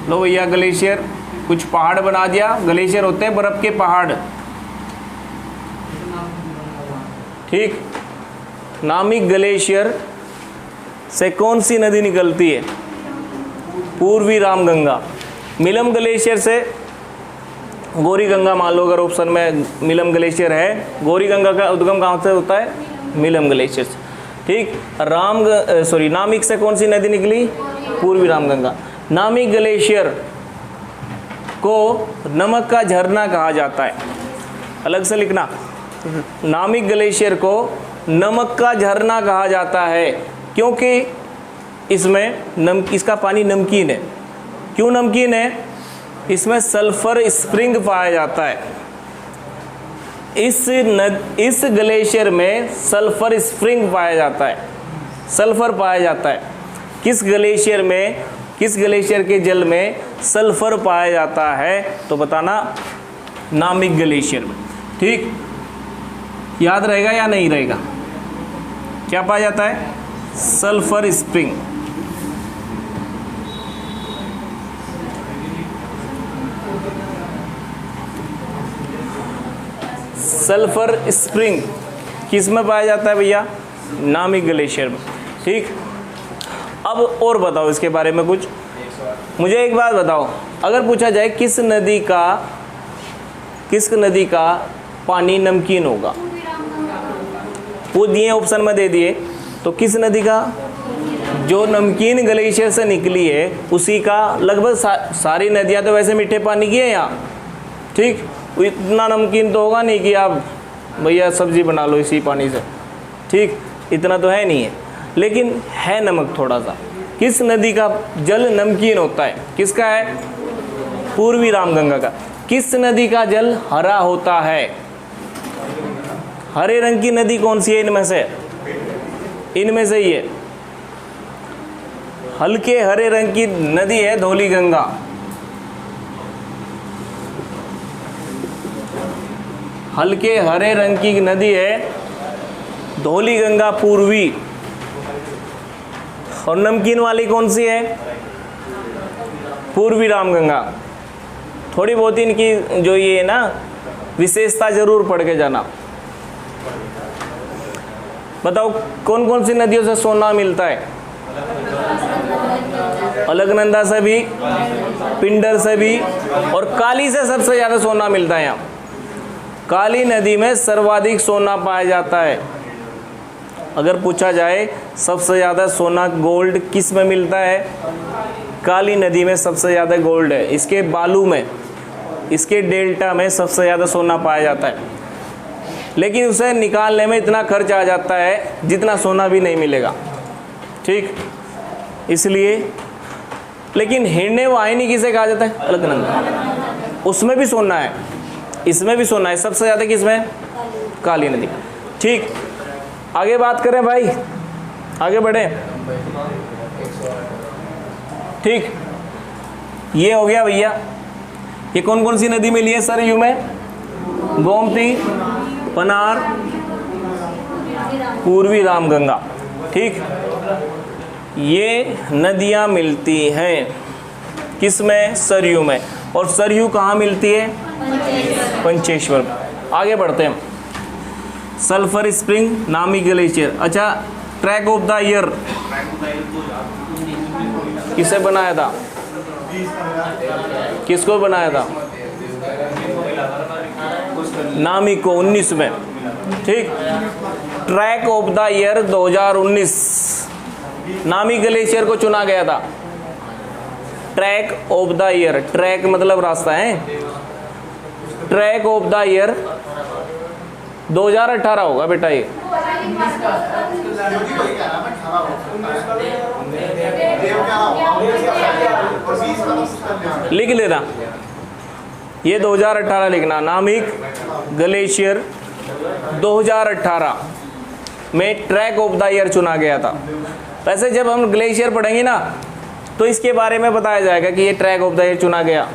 लो भैया ग्लेशियर, कुछ पहाड़ बना दिया, ग्लेशियर होते हैं बर्फ के पहाड़। ठीक, नामिक ग्लेशियर से कौन सी नदी निकलती है? पूर्वी रामगंगा। मिलम ग्लेशियर से गौरी गंगा मान लो, अगर ऑप्शन में मिलम ग्लेशियर है, गौरी गंगा का उद्गम कहाँ से होता है? मिलम ग्लेशियर से। ठीक, नामिक से कौन सी नदी निकली? पूर्वी रामगंगा। नामिक ग्लेशियर को नमक का झरना कहा जाता है, अलग से लिखना। नामिक ग्लेशियर को नमक का झरना कहा जाता है क्योंकि इसका पानी नमकीन है। क्यों नमकीन है? इसमें सल्फर स्प्रिंग पाया जाता है। इस ग्लेशियर में सल्फर स्प्रिंग पाया जाता है, सल्फर पाया जाता है। किस ग्लेशियर में, किस ग्लेशियर के जल में सल्फर पाया जाता है? तो बताना, नामिक ग्लेशियर में। ठीक, याद रहेगा या नहीं रहेगा? क्या पाया जाता है? Sulphur spring. सल्फर स्प्रिंग किस में पाया जाता है भैया? नामिक ग्लेशियर में। ठीक, अब और बताओ इसके बारे में कुछ। मुझे एक बात बताओ, अगर पूछा जाए किस नदी का पानी नमकीन होगा, वो दिए ऑप्शन में दे दिए, तो किस नदी का? जो नमकीन ग्लेशियर से निकली है उसी का। लगभग सारी नदियाँ तो वैसे मीठे पानी की है यहाँ। ठीक, इतना नमकीन तो होगा नहीं कि आप भैया सब्जी बना लो इसी पानी से। ठीक, इतना तो है नहीं है, लेकिन है नमक थोड़ा सा। किस नदी का जल नमकीन होता है? किसका है? पूर्वी रामगंगा का। किस नदी का जल हरा होता है? हरे रंग की नदी कौन सी है इनमें से? इनमें से ही है, हल्के हरे रंग की नदी है धौली गंगा। हल्के हरे रंग की नदी है धौली गंगा पूर्वी। और नमकीन वाली कौन सी है? पूर्वी रामगंगा। थोड़ी बहुत इनकी जो ये है ना विशेषता जरूर पढ़ के जाना। बताओ कौन कौन सी नदियों से सोना मिलता है? अलकनंदा से भी, पिंडर से भी, और काली से सबसे ज़्यादा सोना मिलता है। यहाँ काली नदी में सर्वाधिक सोना पाया जाता है। अगर पूछा जाए सबसे ज़्यादा सोना गोल्ड किस में मिलता है? काली नदी में सबसे ज़्यादा गोल्ड है। इसके बालू में, इसके डेल्टा में सबसे ज़्यादा सोना पाया जाता है, लेकिन उसे निकालने में इतना खर्च आ जाता है जितना सोना भी नहीं मिलेगा। ठीक, इसलिए। लेकिन हिरण्य वाहिनी किसे कहा जाता है? अलकनंदा। उसमें भी सोना है, इसमें भी सोना है। सबसे ज़्यादा किसमें? काली नदी। ठीक, आगे बात करें भाई, आगे बढ़े। ठीक, ये हो गया भैया। ये कौन कौन सी नदी मिली है सरयू में? गोमती, पनार, पूर्वी रामगंगा। ठीक, ये नदियाँ मिलती हैं किसमें? सरयू में। और सरयू कहाँ मिलती है? पंचेश्वर। आगे बढ़ते हैं। सल्फर स्प्रिंग, नामिक ग्लेशियर। अच्छा, ट्रैक ऑफ द ईयर किसे बनाया था? किसको बनाया था? नामिक को 19 में। ठीक, track of the year 2019 Namik glacier को चुना गया था। Track of the year, track मतलब रास्ता है। ट्रैक ऑफ द ईयर 2018 होगा बेटा ये। लिख लेना, ये 2018 लिखना। नामिक ग्लेशियर 2018 में ट्रैक ऑफ द ईयर चुना गया था। वैसे जब हम ग्लेशियर पढ़ेंगे ना तो इसके बारे में बताया जाएगा कि ये ट्रैक ऑफ द ईयर चुना गया।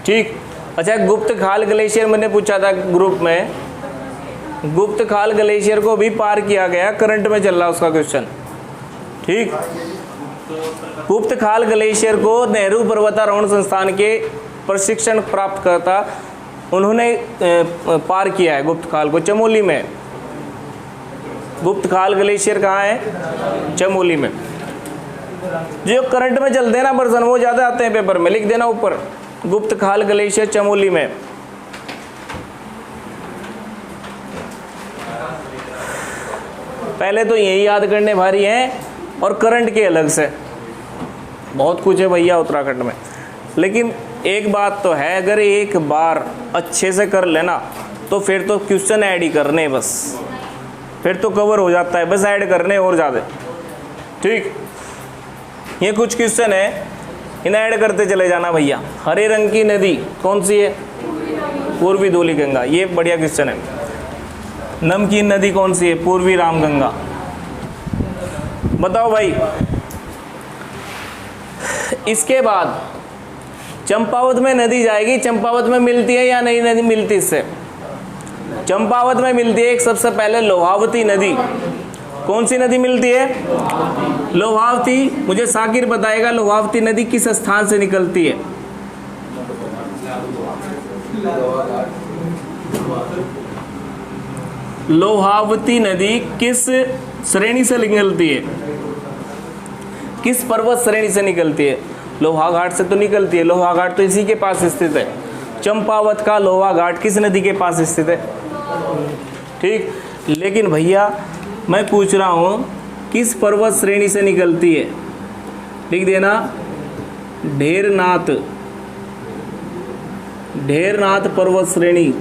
ठीक, अच्छा, गुप्त खाल ग्लेशियर मैंने पूछा था ग्रुप में, गुप्त खाल ग्लेशियर को भी पार किया गया, करंट में चल रहा उसका क्वेश्चन। ठीक, गुप्त खाल ग्लेशियर को नेहरू पर्वतारोहण संस्थान के प्रशिक्षण प्राप्त करता उन्होंने पार किया है गुप्त खाल को, चमोली में। गुप्त खाल ग्लेशियर कहाँ है? चमोली में। जो करंट में चलते हैं ना पर्सन वो ज़्यादा आते हैं पेपर में, लिख देना ऊपर, गुप्त खाल ग्लेशियर चमोली में। पहले तो यही याद करने भारी हैं और करंट के अलग से बहुत कुछ है भैया उत्तराखंड में। लेकिन एक बात तो है, अगर एक बार अच्छे से कर लेना तो फिर तो क्वेश्चन ऐड ही करने, बस फिर तो कवर हो जाता है, बस ऐड करने और ज़्यादा। ठीक, ये कुछ क्वेश्चन है, इन्हें ऐड करते चले जाना भैया। हरे रंग की नदी कौन सी है? पूर्वी धौली गंगा, ये बढ़िया क्वेश्चन है। नमकीन नदी कौन सी है? पूर्वी रामगंगा। बताओ भाई। इसके बाद चंपावत में नदी जाएगी, चंपावत में मिलती है या नहीं नदी मिलती? इससे चंपावत में मिलती है एक सबसे पहले लोहावती नदी। कौन सी नदी मिलती है? लोहावती। मुझे साकिर बताएगा लोहावती नदी किस स्थान से निकलती है? लोहावती नदी किस श्रेणी से निकलती है? किस पर्वत श्रेणी से निकलती है? लोहा घाट से तो निकलती है, लोहा घाट तो इसी के पास स्थित है। चंपावत का लोहा घाट किस नदी के पास स्थित है? ठीक, लेकिन भैया मैं पूछ रहा हूँ किस पर्वत श्रेणी से निकलती है? लिख देना ढेरनाथ, ढेरनाथ पर्वत श्रेणी।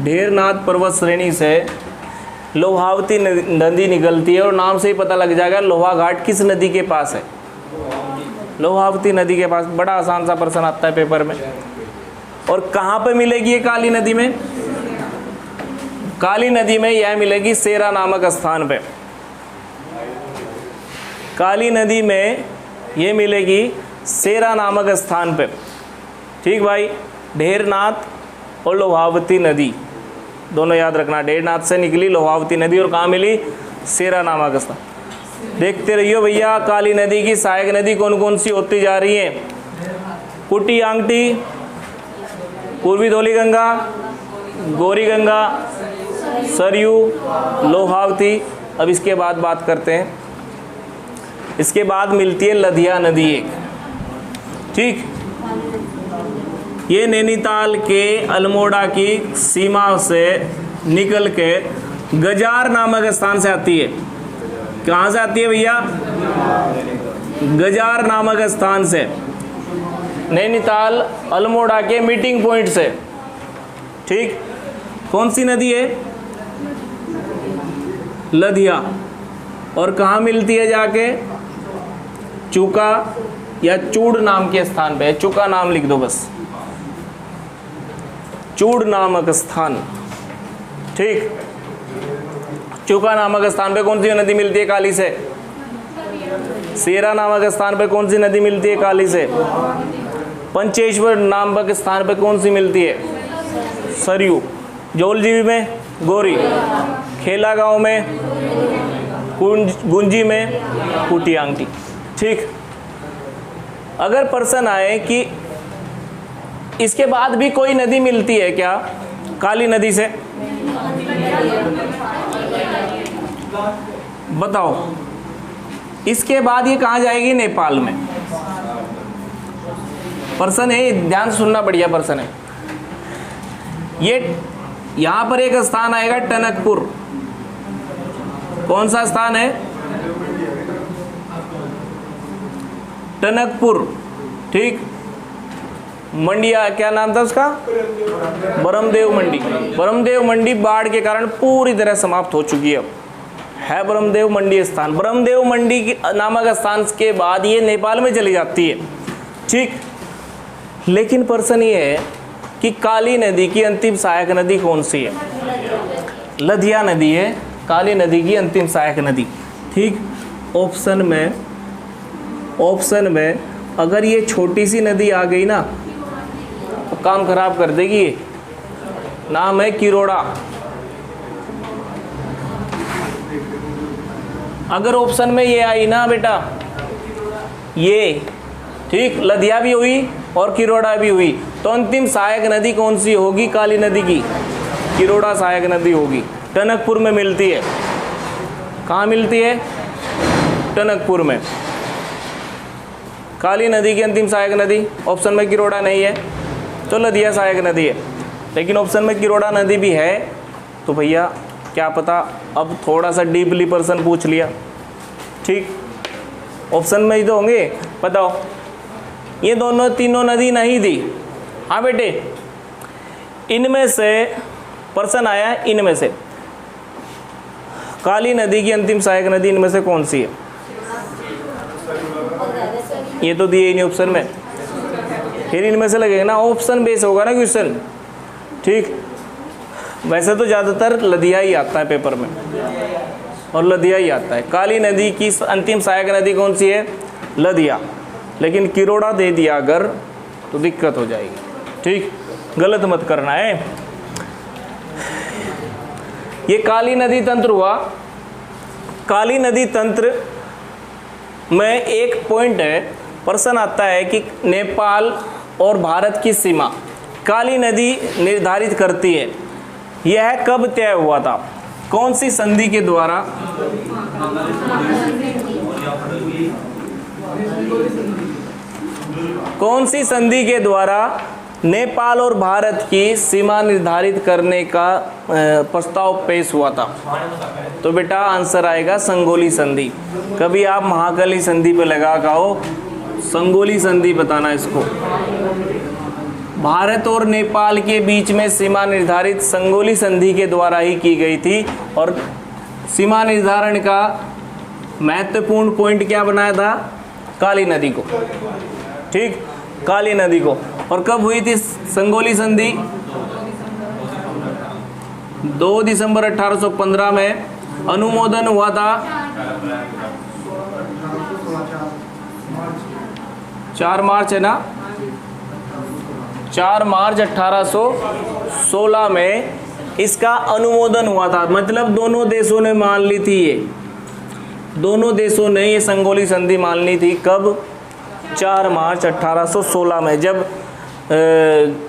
ढेरनाथ पर्वत श्रेणी से लोहावती नदी निकलती है और नाम से ही पता लग जाएगा लोहा घाट किस नदी के पास है? लोहावती नदी के पास। बड़ा आसान सा प्रश्न आता है पेपर में। और कहाँ पे मिलेगी ये काली नदी में? काली नदी में यह मिलेगी सेरा नामक स्थान पे। काली नदी में ये मिलेगी सेरा नामक स्थान पे। ठीक भाई, ढेरनाथ और लोहावती नदी दोनों याद रखना। ढेरनाथ से निकली लोहावती नदी और कहाँ मिली? सेरा नामक स्थान। देखते रहियो भैया काली नदी की सहायक नदी कौन कौन सी होती जा रही हैं। कुटी आंगटी, पूर्वी धौली गंगा, गौरी गंगा, सरयू, लोहावती। अब इसके बाद बात करते हैं, इसके बाद मिलती है लधिया नदी एक। ठीक, ये नैनीताल के अल्मोड़ा की सीमा से निकल के गजार नामक स्थान से आती है। कहाँ से आती है भैया? गजार नामक स्थान से, नैनीताल अल्मोड़ा के मीटिंग पॉइंट से। ठीक, कौन सी नदी है? लधिया। और कहाँ मिलती है जाके? चूका या चूड़ नाम के स्थान पे। चूका नाम लिख दो बस, चूड़ नामक स्थान। ठीक, चूका नामक स्थान पे कौन सी नदी मिलती है काली से? सेरा नामक स्थान पे कौन सी नदी मिलती है काली से? पंचेश्वर नामक स्थान पे कौन सी मिलती है? सरयू। जौलजीबी में गौरी, खेला गांव में, गुंजी में कुटी आंगटी। ठीक, अगर प्रश्न आए कि इसके बाद भी कोई नदी मिलती है क्या काली नदी से? बताओ। इसके बाद ये कहाँ जाएगी? नेपाल में। प्रश्न है, ध्यान से सुनना, बढ़िया प्रश्न है ये। यहां पर एक स्थान आएगा टनकपुर। कौन सा स्थान है? टनकपुर। ठीक, मंडिया, क्या नाम था उसका? ब्रह्मदेव मंडी। ब्रह्मदेव मंडी बाढ़ के कारण पूरी तरह समाप्त हो चुकी है ब्रह्मदेव मंडी स्थान। ब्रह्मदेव मंडी नामक स्थान के बाद ये नेपाल में चली जाती है। ठीक, लेकिन प्रश्न ये है कि काली नदी की अंतिम सहायक नदी कौन सी है? लधिया नदी है काली नदी की अंतिम सहायक नदी। ठीक, ऑप्शन में अगर ये छोटी सी नदी आ गई ना तो काम खराब कर देगी। ये नाम है किरोड़ा। अगर ऑप्शन में ये आई ना बेटा, ये, ठीक, लदिया भी हुई और किरोड़ा भी हुई। तो अंतिम सहायक नदी कौन सी होगी काली नदी की? किरोड़ा सहायक नदी होगी। टनकपुर में मिलती है। कहाँ मिलती है? टनकपुर में। काली नदी की अंतिम सहायक नदी ऑप्शन में किरोड़ा नहीं है तो लदिया सहायक नदी है, लेकिन ऑप्शन में किरोड़ा नदी भी है तो भैया क्या पता अब थोड़ा सा डीपली प्रश्न पूछ लिया। ठीक, ऑप्शन में ही तो होंगे। बताओ, ये दोनों तीनों नदी नहीं थी। हाँ बेटे, इनमें से प्रश्न आया, इनमें से काली नदी की अंतिम सहायक नदी इनमें से कौन सी है? ये तो दिए ही नहीं ऑप्शन में, फिर इनमें से लगेगा ना, ऑप्शन बेस होगा ना क्वेश्चन। ठीक, वैसे तो ज़्यादातर लदिया ही आता है पेपर में, और लदिया ही आता है। काली नदी की अंतिम सहायक नदी कौन सी है? लदिया। लेकिन किरोड़ा दे दिया अगर तो दिक्कत हो जाएगी। ठीक, गलत मत करना है। ये काली नदी तंत्र हुआ। काली नदी तंत्र में एक पॉइंट है, प्रश्न आता है कि नेपाल और भारत की सीमा काली नदी निर्धारित करती है। यह कब तय हुआ था? कौन सी संधि के द्वारा? कौन सी संधि के द्वारा नेपाल और भारत की सीमा निर्धारित करने का प्रस्ताव पेश हुआ था? तो बेटा आंसर आएगा संगोली संधि। कभी आप महाकाली संधि पे लगा कहो, संगोली संधि बताना इसको। भारत और नेपाल के बीच में सीमा निर्धारित संगोली संधि के द्वारा ही की गई थी। और सीमा निर्धारण का महत्वपूर्ण पॉइंट क्या बनाया था? काली नदी को। ठीक, काली नदी को। और कब हुई थी संगोली संधि? 2 दिसंबर 1815 में अनुमोदन हुआ था। 4 मार्च है ना, 4 मार्च 1816 में इसका अनुमोदन हुआ था। मतलब दोनों देशों ने मान ली थी। ये दोनों देशों ने ये संगोली संधि मान ली थी। कब? 4 मार्च 1816 में, जब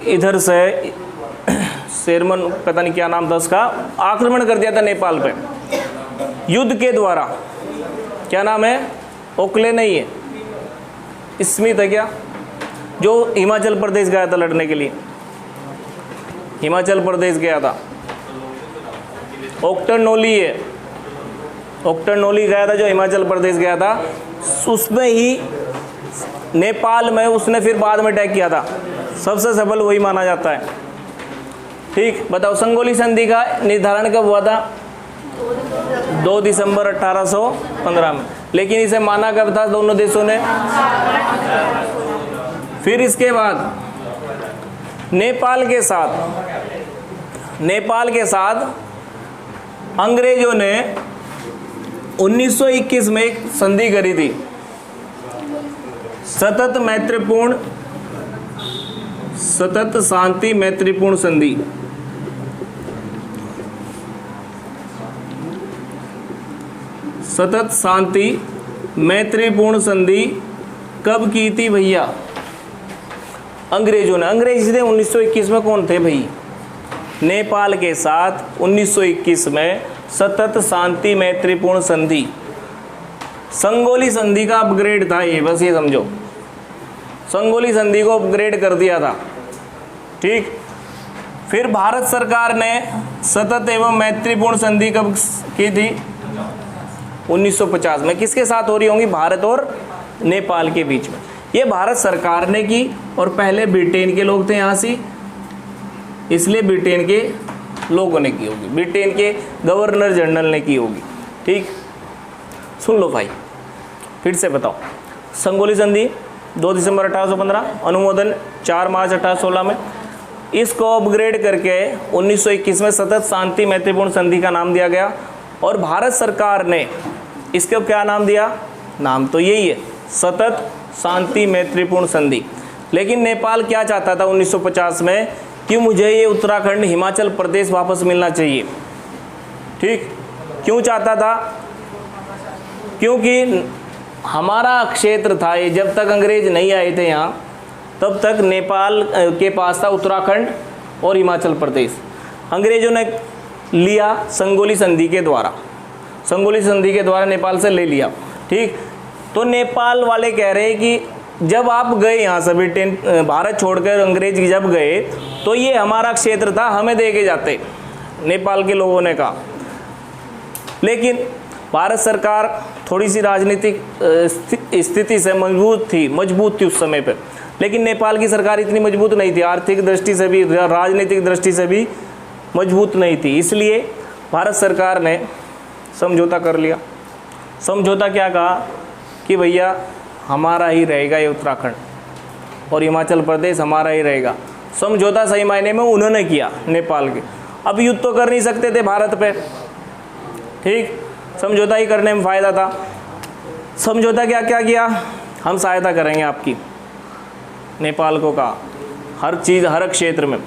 इधर से शेरमन, पता नहीं क्या नाम था उसका, आक्रमण कर दिया था नेपाल पे युद्ध के द्वारा। क्या नाम है? ओकले नहीं है, स्मिथ है क्या, जो हिमाचल प्रदेश गया था लड़ने के लिए। हिमाचल प्रदेश गया था। ओक्टरनोली है, ओक्टरनोली गया था जो हिमाचल प्रदेश गया था। उसमें ही नेपाल में उसने फिर बाद में अटैक किया था। सबसे सफल वही माना जाता है। ठीक, बताओ संगोली संधि का निर्धारण कब हुआ था? 2 दिसंबर 1815 में। लेकिन इसे माना कब था दोनों देशों ने? फिर इसके बाद नेपाल के साथ अंग्रेजों ने 1921 में एक संधि करी थी, सतत शांति मैत्रीपूर्ण संधि। सतत शांति मैत्रीपूर्ण संधि कब की थी भैया? अंग्रेजों ने। अंग्रेज थे 1921 में। कौन थे भाई? नेपाल के साथ 1921 में सतत शांति मैत्रीपूर्ण संधि। संगोली संधि का अपग्रेड था ये, बस ये समझो। संगोली संधि को अपग्रेड कर दिया था। ठीक, फिर भारत सरकार ने सतत एवं मैत्रीपूर्ण संधि कब की थी? 1950 में। किसके साथ हो रही होंगी? भारत और नेपाल के बीच में। ये भारत सरकार ने की, और पहले ब्रिटेन के लोग थे यहाँ से, इसलिए ब्रिटेन के लोगों ने की होगी, ब्रिटेन के गवर्नर जनरल ने की होगी। ठीक, सुन लो भाई, फिर से बताओ। संगोली संधि 2 दिसंबर 1815, अनुमोदन 4 मार्च 1816 में। इसको अपग्रेड करके 1921 में सतत शांति मैत्रीपूर्ण संधि का नाम दिया गया। और भारत सरकार ने इसको क्या नाम दिया? नाम तो यही है, सतत शांति मैत्रीपूर्ण संधि। लेकिन नेपाल क्या चाहता था 1950 में कि मुझे ये उत्तराखंड हिमाचल प्रदेश वापस मिलना चाहिए। ठीक, क्यों चाहता था? क्योंकि हमारा क्षेत्र था ये, जब तक अंग्रेज नहीं आए थे यहाँ तब तक नेपाल के पास था उत्तराखंड और हिमाचल प्रदेश। अंग्रेजों ने लिया संगोली संधि के द्वारा, संगोली संधि के द्वारा नेपाल से ले लिया। ठीक, तो नेपाल वाले कह रहे हैं कि जब आप गए यहाँ सभी भारत छोड़कर अंग्रेज जब गए तो ये हमारा क्षेत्र था, हमें दे के जाते, नेपाल के लोगों ने कहा। लेकिन भारत सरकार थोड़ी सी राजनीतिक स्थिति से मजबूत थी उस समय पर, लेकिन नेपाल की सरकार इतनी मजबूत नहीं थी, आर्थिक दृष्टि से भी राजनीतिक दृष्टि से भी मजबूत नहीं थी। इसलिए भारत सरकार ने समझौता कर लिया। समझौता क्या कहा कि भैया हमारा ही रहेगा ये उत्तराखंड और हिमाचल प्रदेश हमारा ही रहेगा। समझौता सही मायने में उन्होंने किया नेपाल के। अब युद्ध तो कर नहीं सकते थे भारत पे, ठीक, समझौता ही करने में फ़ायदा था। समझौता क्या क्या किया, हम सहायता करेंगे आपकी, नेपाल को कहा, हर चीज़ हर क्षेत्र में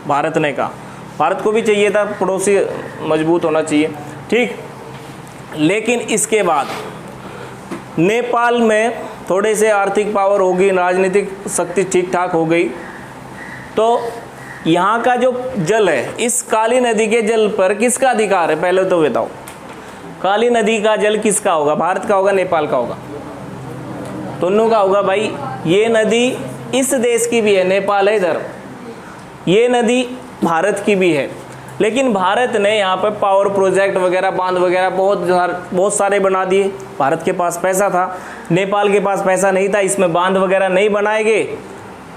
भारत ने कहा। भारत को भी चाहिए था पड़ोसी मजबूत होना चाहिए, ठीक। लेकिन इसके बाद नेपाल में थोड़े से आर्थिक पावर होगी, राजनीतिक शक्ति ठीक ठाक हो गई, तो यहाँ का जो जल है, इस काली नदी के जल पर किसका अधिकार है, पहले तो बताओ। काली नदी का जल किसका होगा, भारत का होगा, नेपाल का होगा, दोनों का होगा भाई। ये नदी इस देश की भी है, नेपाल है इधर, ये नदी भारत की भी है। लेकिन भारत ने यहाँ पर पावर प्रोजेक्ट वगैरह, बांध वगैरह बहुत सारे बना दिए। भारत के पास पैसा था, नेपाल के पास पैसा नहीं था, इसमें बांध वगैरह नहीं बनाए गए,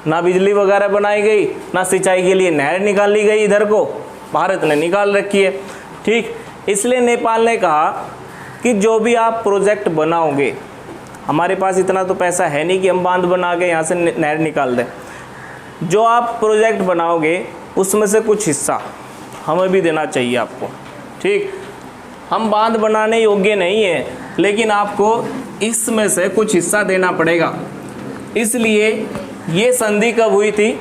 ना बिजली वगैरह बनाई गई, ना सिंचाई के लिए नहर निकाल ली गई, इधर को भारत ने निकाल रखी है, ठीक। इसलिए नेपाल ने कहा कि जो भी आप प्रोजेक्ट बनाओगे, हमारे पास इतना तो पैसा है नहीं कि हम बांध बना के यहाँ से नहर निकाल दें, जो आप प्रोजेक्ट बनाओगे उसमें से कुछ हिस्सा हमें भी देना चाहिए आपको, ठीक। हम बांध बनाने योग्य नहीं है, लेकिन आपको इसमें से कुछ हिस्सा देना पड़ेगा। इसलिए ये संधि कब हुई थी,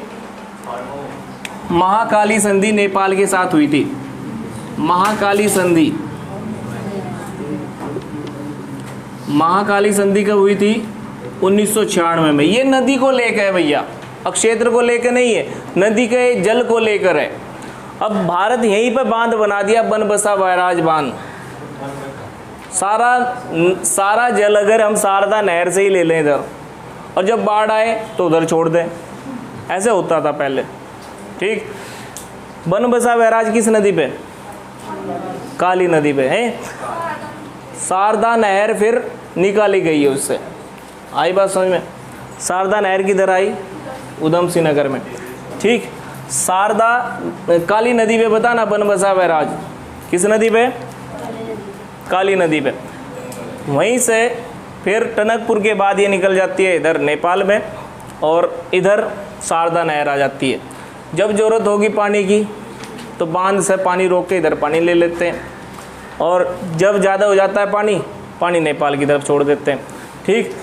महाकाली संधि नेपाल के साथ हुई थी। महाकाली संधि, महाकाली संधि कब हुई थी, 1996 में। ये नदी को लेकर है भैया, क्षेत्र को लेकर नहीं है, नदी के जल को लेकर है। अब भारत यहीं पे बांध बना दिया, बनबसा बैराज बांध। सारा जल अगर हम शारदा नहर से ही ले लें इधर, और जब बाढ़ आए तो उधर छोड़ दें, ऐसे होता था पहले, ठीक। बनबसा बैराज किस नदी पे, काली नदी पे है। शारदा नहर फिर निकाली गई है उससे, आई बात समझ में। शारदा नहर किधर आई, उधम सिंह नगर में, ठीक। शारदा काली नदी पे बताना, बनबसा बैराज किस नदी पे, काली नदी पे। वहीं से फिर टनकपुर के बाद ये निकल जाती है इधर नेपाल में, और इधर शारदा नहर आ जाती है। जब ज़रूरत होगी पानी की तो बांध से पानी रोक के इधर पानी ले लेते हैं, और जब ज़्यादा हो जाता है पानी नेपाल की तरफ छोड़ देते हैं, ठीक।